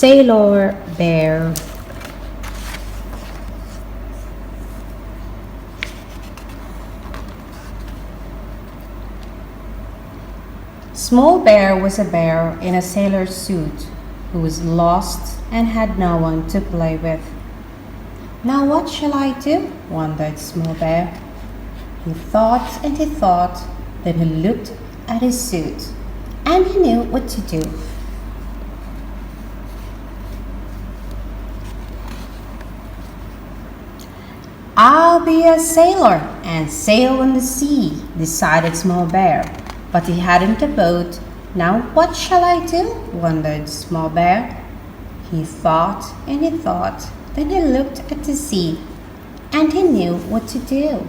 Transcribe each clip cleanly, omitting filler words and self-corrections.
Sailor Bear. Small Bear was a bear in a sailor suit who was lost and had no one to play with. "Now what shall I do?" wondered Small Bear. He thought and he thought, then he looked at his suit and he knew what to do. "I'll be a sailor and sail on the sea," decided Small Bear. But he hadn't a boat. "Now what shall I do?" wondered Small Bear. He thought and he thought, then he looked at the sea and he knew what to do.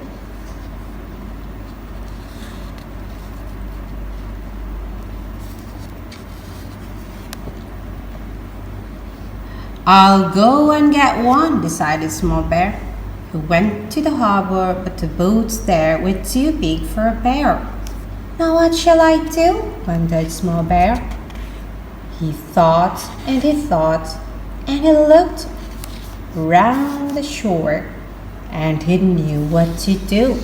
"I'll go and get one," decided Small Bear. He went to the harbor, but the boats there were too big for a bear. "Now what shall I do?" wondered Small Bear. He thought and he thought, and he looked round the shore, and he knew what to do.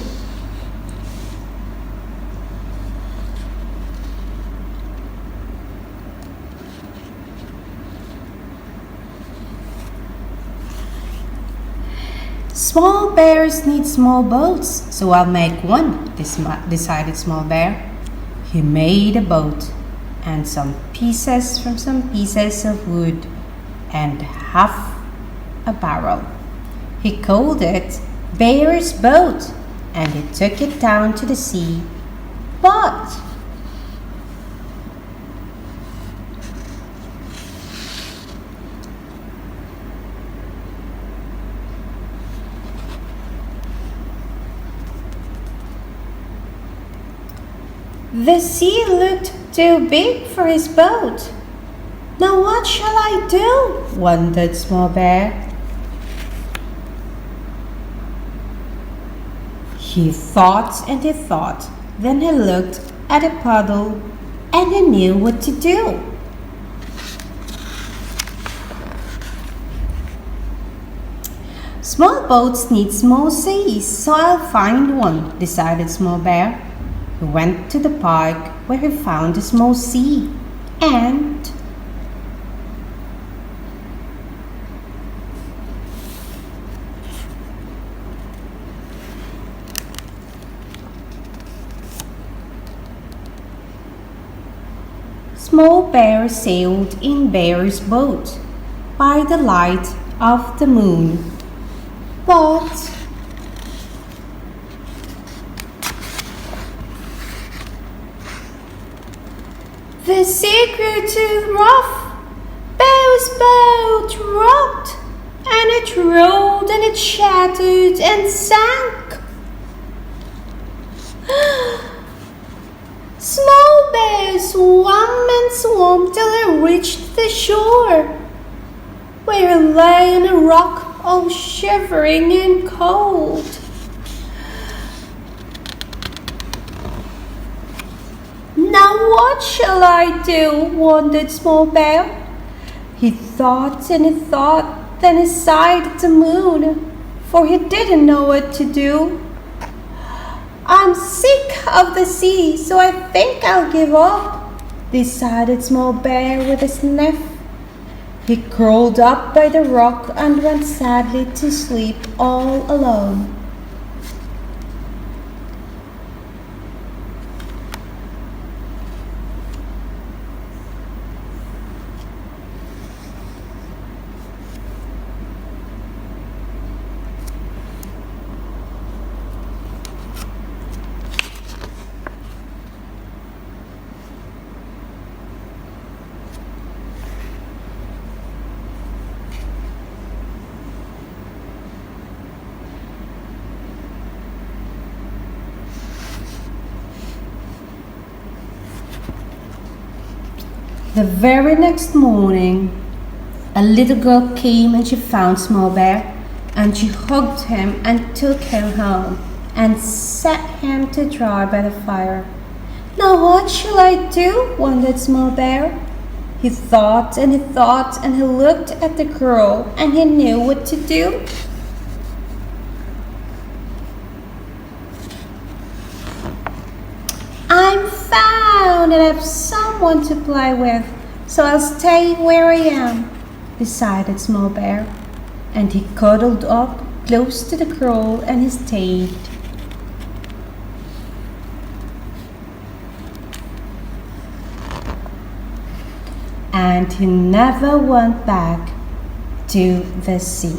"Small bears need small boats, so I'll make one," decided Small Bear. He made a boat and some pieces of wood and half a barrel. He called it Bear's Boat and he took it down to the sea. But the sea looked too big for his boat. "Now what shall I do?" wondered Small Bear. He thought and he thought, then he looked at a puddle and he knew what to do. "Small boats need small seas, so I'll find one," decided Small Bear. He went to the park where he found a small sea and Small Bear sailed in Bear's boat by the light of the moon. But the sea grew too rough. Bear's boat rocked, and it rolled and it shattered and sank. Small Bear swam and swam till it reached the shore, where it lay on a rock all shivering and cold. "Now what shall I do?" wondered Small Bear. He thought and he thought, then he sighed at the moon, for he didn't know what to do. "I'm sick of the sea, so I think I'll give up," decided Small Bear with a sniff. He curled up by the rock and went sadly to sleep all alone. The very next morning, a little girl came and she found Small Bear, and she hugged him and took him home and set him to dry by the fire. "Now what shall I do?" wondered Small Bear. He thought and he thought and he looked at the girl and he knew what to do. I'm found and I have someone to play with, so I'll stay where I am, decided Small Bear. And he cuddled up close to the girl and he stayed. And he never went back to the sea.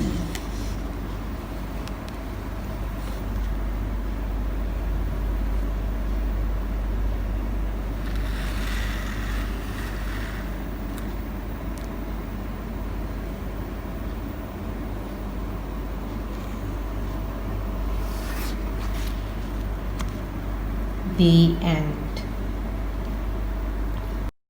The end.